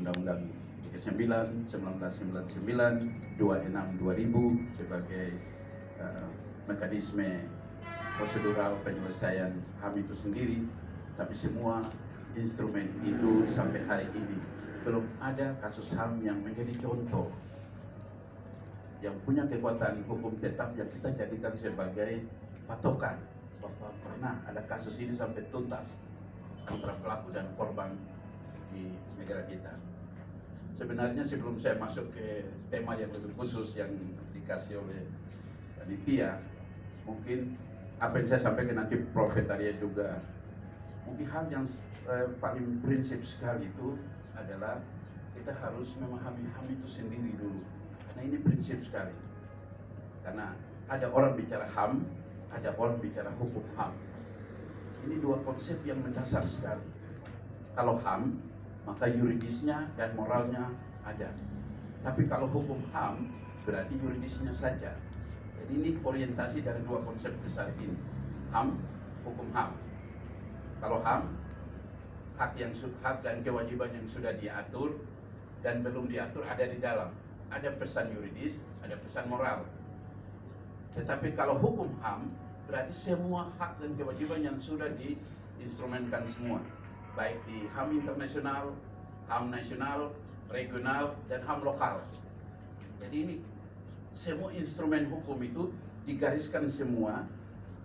Undang-Undang 39, 1999, 26, 2000 sebagai mekanisme prosedural penyelesaian HAM itu sendiri. Tapi semua instrumen itu sampai hari ini belum ada kasus HAM yang menjadi contoh, yang punya kekuatan hukum tetap yang kita jadikan sebagai patokan bahwa pernah ada kasus ini sampai tuntas antara pelaku dan korban di negara kita. Sebenarnya sebelum saya masuk ke tema yang lebih khusus yang dikasih oleh panitia, mungkin apa yang saya sampaikan nanti Prof. Arya juga, mungkin hal yang paling prinsip sekali itu adalah kita harus memahami HAM itu sendiri dulu, karena ini prinsip sekali. Karena ada orang bicara HAM, ada orang bicara hukum HAM. Ini dua konsep yang mendasar sekali. Kalau HAM, maka yuridisnya dan moralnya ada. Tapi kalau hukum HAM, berarti yuridisnya saja. Jadi ini orientasi dari dua konsep besar ini, HAM, hukum HAM. Kalau HAM, hak dan kewajiban yang sudah diatur dan belum diatur ada di dalam. Ada pesan yuridis, ada pesan moral. Tetapi kalau hukum HAM, berarti semua hak dan kewajiban yang sudah diinstrumenkan semua, baik di HAM internasional, HAM nasional, regional, dan HAM lokal. Jadi ini semua instrumen hukum itu digariskan semua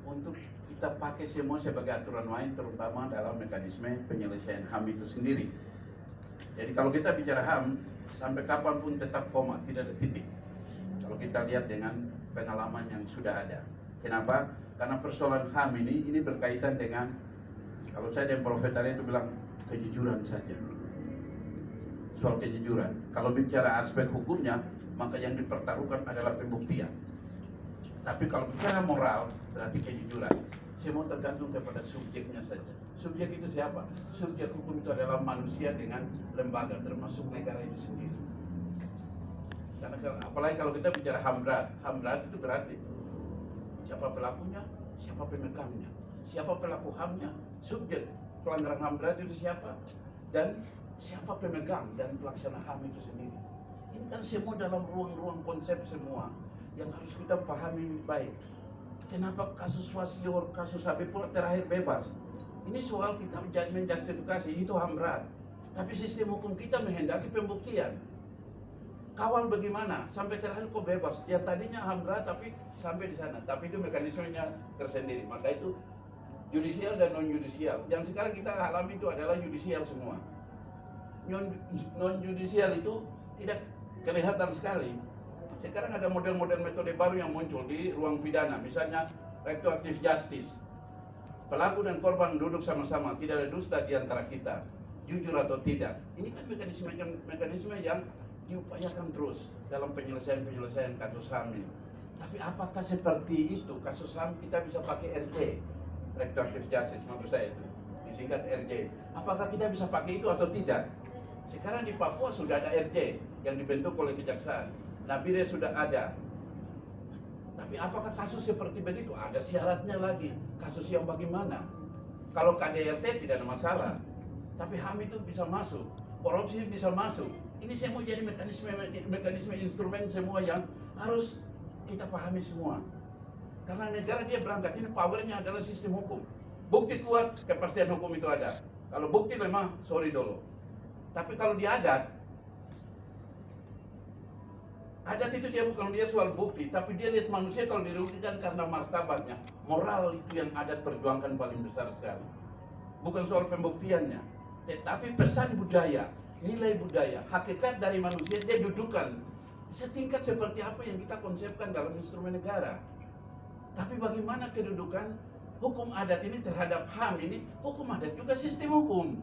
untuk kita pakai semua sebagai aturan main, terutama dalam mekanisme penyelesaian HAM itu sendiri. Jadi kalau kita bicara HAM, sampai kapanpun tetap koma, tidak ada titik. Kalau kita lihat dengan pengalaman yang sudah ada. Kenapa? Karena persoalan HAM ini berkaitan dengan, kalau saya dan Prof. Arya itu bilang, kejujuran saja. Soal kejujuran. Kalau bicara aspek hukumnya, maka yang dipertaruhkan adalah pembuktian. Tapi kalau bicara moral, berarti kejujuran. Semua tergantung kepada subjeknya saja. Subjek itu siapa? Subjek hukum itu adalah manusia dengan lembaga, termasuk negara itu sendiri. Karena apalagi kalau kita bicara HAM berat itu berarti siapa pelakunya, siapa pemegangnya, siapa pelaku HAM-nya, subjek pelanggaran HAM berat itu siapa, dan siapa pemegang dan pelaksana HAM itu sendiri. Ini kan semua dalam ruang-ruang konsep semua yang harus kita pahami baik. Kenapa kasus Wasior, kasus Habib terakhir bebas? Ini soal kita menjustifikasi itu HAM berat. Tapi sistem hukum kita menghendaki pembuktian. Kawal bagaimana? Sampai terakhir kok bebas. Yang tadinya HAM berat tapi sampai di sana. Tapi itu mekanismenya tersendiri. Maka itu judicial dan non-judicial. Yang sekarang kita alami itu adalah judicial semua. Non-judicial itu tidak kelihatan sekali. Sekarang ada model-model metode baru yang muncul di ruang pidana. Misalnya retroactive justice. Pelaku dan korban duduk sama-sama, tidak ada dusta di antara kita, jujur atau tidak. Ini kan mekanisme yang diupayakan terus dalam penyelesaian kasus HAM ini. Tapi apakah seperti itu kasus HAM kita bisa pakai RJ, retroactive justice maksud saya itu, disingkat RJ. Apakah kita bisa pakai itu atau tidak? Sekarang di Papua sudah ada RJ yang dibentuk oleh kejaksaan. Nabire sudah ada. Tapi apakah kasus seperti begitu? Ada syaratnya lagi. Kasus yang bagaimana? Kalau KDRT tidak ada masalah. Tapi HAM itu bisa masuk. Korupsi bisa masuk. Ini semua jadi mekanisme instrumen semua yang harus kita pahami semua. Karena negara dia berangkat, ini powernya adalah sistem hukum. Bukti kuat, kepastian hukum itu ada. Kalau bukti lemah, sorry dulu. Tapi kalau di adat itu dia bukan dia soal bukti, tapi dia lihat manusia kalau dirugikan karena martabatnya. Moral itu yang adat perjuangkan paling besar sekali. Bukan soal pembuktiannya, tetapi pesan budaya, nilai budaya, hakikat dari manusia dia dudukan setingkat seperti apa yang kita konsepkan dalam instrumen negara. Tapi bagaimana kedudukan hukum adat ini terhadap HAM ini? Hukum adat juga sistem hukum.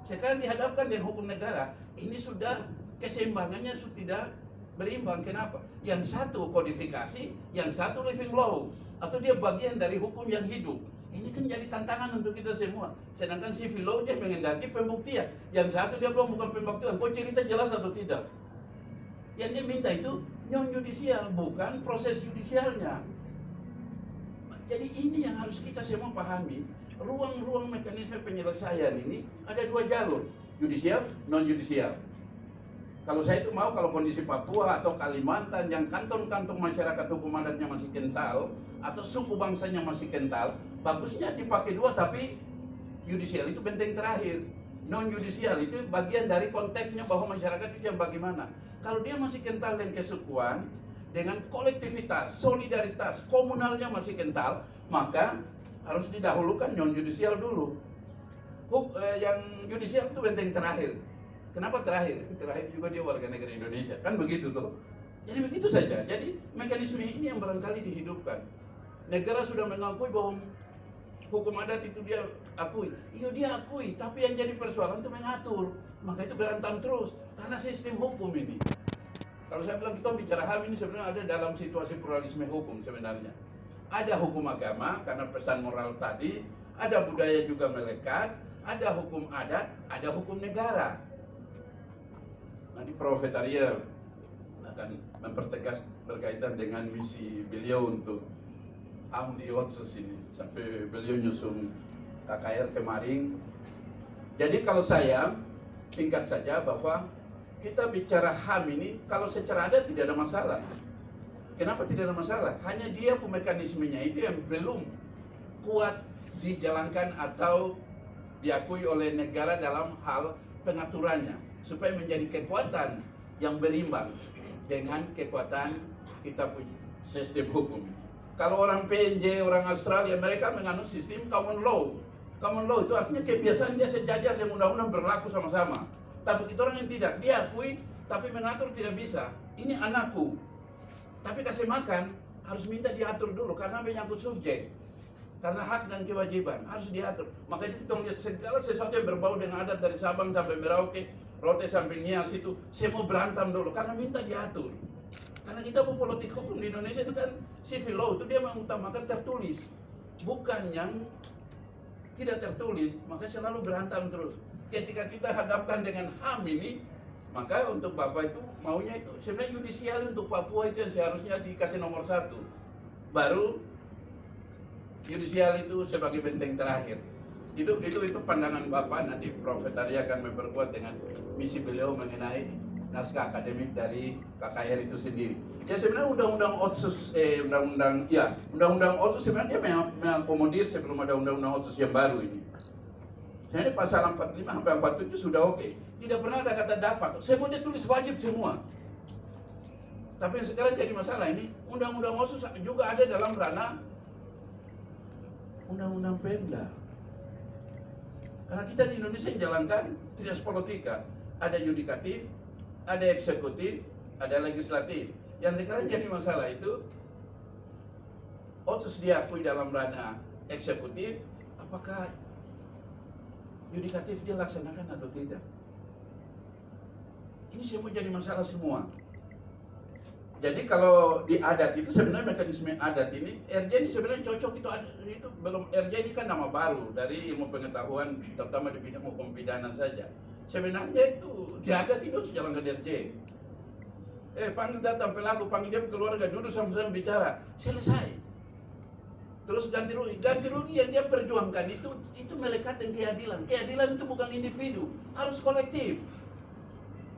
Sekarang dihadapkan dengan hukum negara, ini sudah keseimbangannya sudah tidak berimbang. Kenapa? Yang satu kodifikasi, yang satu living law, atau dia bagian dari hukum yang hidup. Ini kan jadi tantangan untuk kita semua. Sedangkan civil law dia menghendaki pembuktian. Yang satu dia belum bukan pembuktian. Kok cerita jelas atau tidak? Yang dia minta itu non-judicial, bukan proses judisialnya. Jadi ini yang harus kita semua pahami. Ruang-ruang mekanisme penyelesaian ini ada dua jalur. Yudisial, non yudisial. Kalau saya itu mau kalau kondisi Papua atau Kalimantan yang kantong-kantong masyarakat hukum adatnya masih kental atau suku bangsanya masih kental, bagusnya dipakai dua, tapi yudisial itu benteng terakhir. Non yudisial itu bagian dari konteksnya bahwa masyarakat itu yang bagaimana. Kalau dia masih kental dengan kesukuan, dengan kolektivitas, solidaritas, komunalnya masih kental, maka harus didahulukan non yudisial dulu. Yang yudisial itu benteng terakhir. Kenapa terakhir? Terakhir juga dia warga negara Indonesia, kan begitu tuh. Jadi begitu saja. Jadi mekanisme ini yang barangkali dihidupkan. Negara sudah mengakui bahwa hukum adat itu dia akui. Iya dia akui, tapi yang jadi persoalan itu mengatur. Maka itu berantem terus karena sistem hukum ini. Kalau saya bilang kita bicara HAM ini sebenarnya ada dalam situasi pluralisme hukum sebenarnya. Ada hukum agama karena pesan moral tadi, ada budaya juga melekat, ada hukum adat, ada hukum negara. Nanti Prof. Arya akan mempertegas berkaitan dengan misi beliau untuk HAM di Otsus ini sampai beliau nyusun KKR kemarin. Jadi kalau saya singkat saja bahwa kita bicara HAM ini kalau secara adat tidak ada masalah. Kenapa tidak ada masalah? Hanya dia mekanismenya itu yang belum kuat dijalankan atau diakui oleh negara dalam hal pengaturannya, supaya menjadi kekuatan yang berimbang dengan kekuatan kita punya sistem hukum. Kalau orang PNJ, orang Australia, mereka menganut sistem common law. Common law itu artinya kebiasaan dia sejajar dengan undang-undang berlaku sama-sama. Tapi kita orang yang tidak, dia akui tapi mengatur tidak bisa. Ini anakku, tapi kasih makan harus minta diatur dulu karena menyangkut subjek. Karena hak dan kewajiban harus diatur. Maka itu kita lihat segala sesuatu yang berbau dengan adat dari Sabang sampai Merauke, Rote sampai Nias itu semua berantem dulu karena minta diatur. Karena kita politik hukum di Indonesia itu kan civil law itu dia mengutamakan tertulis, bukan yang tidak tertulis. Maka selalu berantem terus. Ketika kita hadapkan dengan HAM ini, maka untuk Bapak itu maunya itu sebenarnya yudisial untuk Papua itu yang seharusnya dikasih nomor 1. Baru yudisial itu sebagai benteng terakhir. Itu pandangan Bapak. Nanti Prof. Arya akan memperkuat dengan misi beliau mengenai naskah akademik dari KKR itu sendiri. Ya sebenarnya undang-undang Otsus undang-undang Otsus sebenarnya mengakomodir sebelum ada undang-undang Otsus yang baru ini. Jadi pasal 45 sampai 47 sudah oke. Tidak pernah ada kata dapat. Semua dia tulis wajib semua. Tapi yang sekarang jadi masalah ini undang-undang Otsus juga ada dalam ranah undang-undang Pemda. Karena kita di Indonesia yang jalankan trias politika, ada yudikatif, ada eksekutif, ada legislatif. Yang sekarang jadi masalah itu Otsus diakui dalam ranah eksekutif, apakah yudikatif dia laksanakan atau tidak? Ini semua jadi masalah semua. Jadi kalau di adat itu sebenarnya mekanisme adat ini, RJ ini sebenarnya cocok itu belum. RJ ini kan nama baru dari ilmu pengetahuan, terutama di bidang hukum pidana saja. Sebenarnya itu di adat itu harus jalankan RJ. Panggil datang pelaku, panggil dia keluarga, duduk sama-sama bicara, selesai. Terus ganti rugi yang dia perjuangkan itu melekat dengan keadilan. Keadilan itu bukan individu, harus kolektif.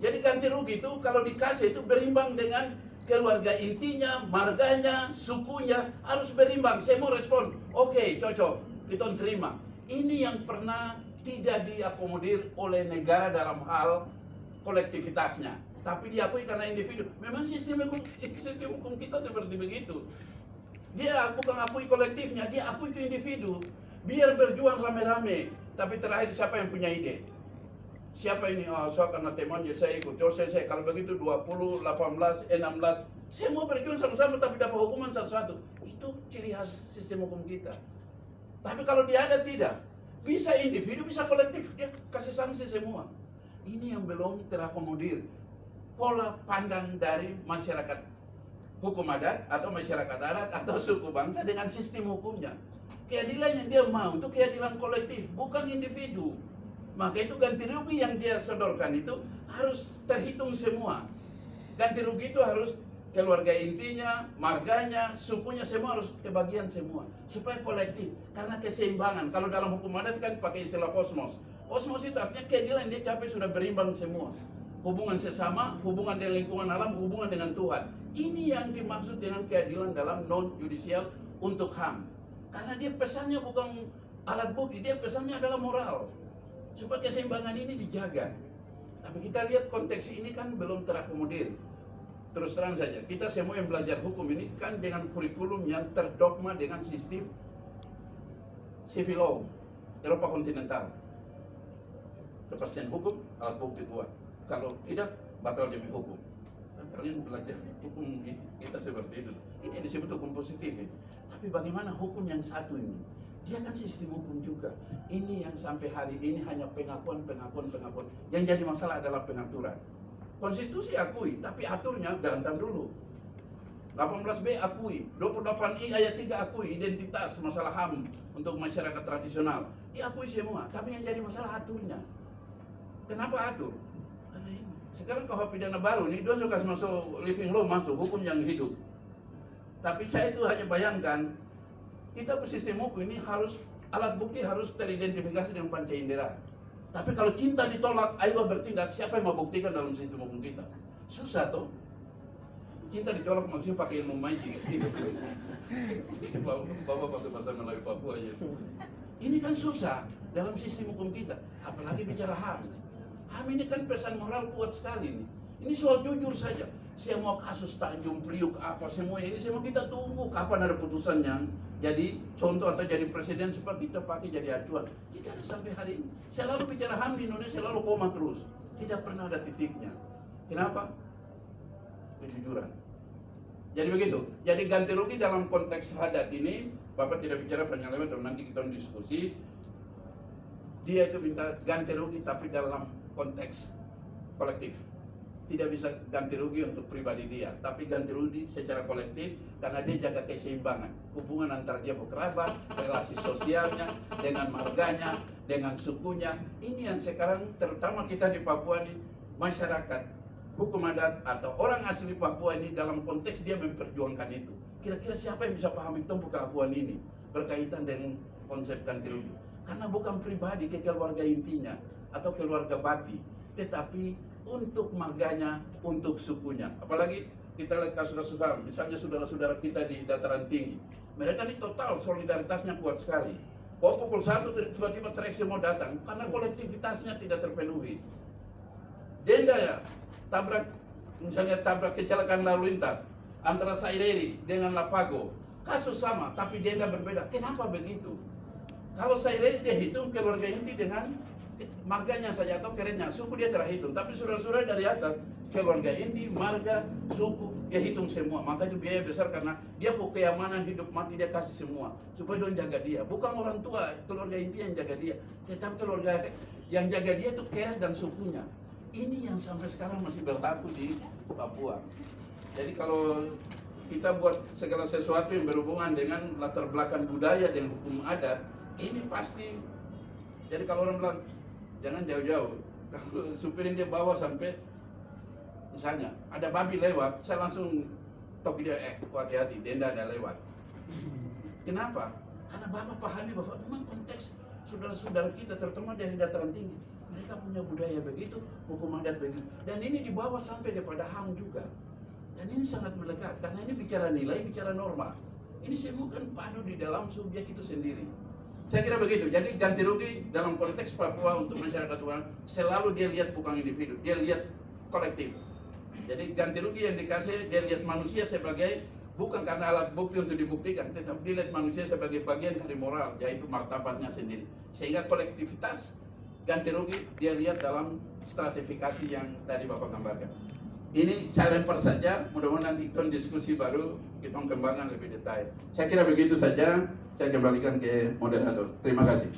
Jadi ganti rugi itu kalau dikasih itu berimbang dengan keluarga intinya, marganya, sukunya, harus berimbang. Saya mau respon, oke, cocok, kita terima. Ini yang pernah tidak diakomodir oleh negara dalam hal kolektivitasnya, tapi diakui karena individu. Memang sistem hukum kita seperti begitu. Dia bukan akui kolektifnya, dia akui ke individu. Biar berjuang rame-rame, tapi terakhir siapa yang punya ide? Siapa ini? Saya karena teman jadi saya ikut. Saya kalau begitu 20, 18, 16, semua berjuang sama-sama tapi dapat hukuman satu-satu. Itu ciri khas sistem hukum kita. Tapi kalau dia ada tidak, bisa individu, bisa kolektif, dia kasih sanksi semua. Ini yang belum terakomodir. Pola pandang dari masyarakat hukum adat atau masyarakat adat atau suku bangsa dengan sistem hukumnya. Keadilan yang dia mau itu keadilan kolektif, bukan individu. Maka itu ganti rugi yang dia sodorkan itu harus terhitung semua. Ganti rugi itu harus keluarga intinya, marganya, sukunya, semua harus kebagian semua. Supaya kolektif, karena keseimbangan. Kalau dalam hukum adat kan pakai istilah kosmos. Osmosis itu artinya keadilan, dia capai sudah berimbang semua. Hubungan sesama, hubungan dengan lingkungan alam, hubungan dengan Tuhan. Ini yang dimaksud dengan keadilan dalam non-judicial untuk HAM. Karena dia pesannya bukan alat bukti, dia pesannya adalah moral. Supaya keseimbangan ini dijaga. Tapi kita lihat konteks ini kan belum terakomodir. Terus terang saja, kita semua yang belajar hukum ini kan dengan kurikulum yang terdogma dengan sistem civil law Eropa kontinental. Kepastian hukum, alat bukti kuat. Kalau tidak, batal demi hukum. Nah, kalian belajar hukum kita seperti itu. Ini yang disebut hukum positif. Tapi bagaimana hukum yang satu ini? Dia kan sistem hukum juga. Ini yang sampai hari ini hanya pengakuan. Yang jadi masalah adalah pengaturan. Konstitusi akui, tapi aturnya garantan dulu. 18B akui, 28I ayat 3 akui identitas masalah HAM untuk masyarakat tradisional. Diakui semua, tapi yang jadi masalah aturnya. Kenapa atur? Karena ini. Sekarang KUHP pidana baru nih, dia suka masuk living law, masuk hukum yang hidup. Tapi saya itu hanya bayangkan, kita bersistem hukum ini harus, alat bukti harus teridentifikasi dengan panca indera. Tapi kalau cinta ditolak, ayo bertindak, siapa yang mau buktikan dalam sistem hukum kita? Susah toh. Cinta ditolak maksudnya pakai ilmu magic. Bapak pakai bahasa Melayu Papua aja. Ini kan susah dalam sistem hukum kita, apalagi bicara HAM. HAM ini kan pesan moral kuat sekali nih. Ini soal jujur saja. Semua kasus Tanjung Priuk apa semua ini semua kita tunggu kapan ada putusan yang jadi contoh atau jadi presiden supaya kita pakai jadi acuan. Tidak ada sampai hari ini. Saya lalu bicara HAM di Indonesia lalu koma terus. Tidak pernah ada titiknya. Kenapa? Kejujuran. Jadi begitu. Jadi ganti rugi dalam konteks hadat ini, Bapak tidak bicara penyelewengan, nanti kita diskusi. Dia itu minta ganti rugi tapi dalam konteks kolektif. Tidak bisa ganti rugi untuk pribadi dia, tapi ganti rugi secara kolektif karena dia jaga keseimbangan hubungan antara dia berkerabat, relasi sosialnya dengan marganya, dengan sukunya. Ini yang sekarang terutama kita di Papua ini, masyarakat hukum adat atau orang asli Papua ini dalam konteks dia memperjuangkan itu. Kira-kira siapa yang bisa pahami tentang kelakuan ini berkaitan dengan konsep ganti rugi? Karena bukan pribadi ke keluarga intinya atau keluarga bati, tetapi untuk marganya, untuk sukunya. Apalagi kita lihat kasus-kasus HAM, misalnya saudara-saudara kita di dataran tinggi, mereka ini total solidaritasnya kuat sekali. Kok pukul 1 tiba-tiba trek semua datang karena kolektivitasnya tidak terpenuhi. Denda ya, tabrak kecelakaan lalu lintas antara Saireri dengan Lapago, kasus sama tapi denda berbeda. Kenapa begitu? Kalau Saireri dia hitung keluarga inti dengan marganya saja atau kerennya, suku dia terhitung. Tapi saudara-saudara dari atas, keluarga inti, marga, suku, dia hitung semua. Maka itu biaya besar karena dia mau keamanan hidup mati dia kasih semua supaya dia jaga dia. Bukan orang tua, keluarga inti yang jaga dia, tetapi keluarga yang jaga dia itu keret dan sukunya. Ini yang sampai sekarang masih berlaku di Papua. Jadi kalau kita buat segala sesuatu yang berhubungan dengan latar belakang budaya dan hukum adat, ini pasti. Jadi kalau orang bilang jangan jauh-jauh, kalau supirin dia bawa sampai misalnya ada babi lewat, saya langsung tok dia, hati-hati, denda ada lewat. Kenapa? Karena Bapak pahami bahwa memang konteks saudara-saudara kita terutama dari dataran tinggi, mereka punya budaya begitu, hukum adat begitu, dan ini dibawa sampai kepada HAM juga. Dan ini sangat melekat karena ini bicara nilai, bicara norma. Ini semua kan padu di dalam subjek itu sendiri. Saya kira begitu. Jadi ganti rugi dalam konteks Papua untuk masyarakat Tuhan selalu dia lihat bukan individu, dia lihat kolektif. Jadi ganti rugi yang dikasih dia lihat manusia sebagai bukan karena alat bukti untuk dibuktikan, tetapi dia lihat manusia sebagai bagian dari moral, yaitu martabatnya sendiri. Sehingga kolektivitas ganti rugi dia lihat dalam stratifikasi yang tadi Bapak gambarkan. Ini saya lempar saja, mudah-mudahan nanti kita diskusi baru kita kembangkan lebih detail. Saya kira begitu saja. Saya kembalikan ke moderator. Terima kasih.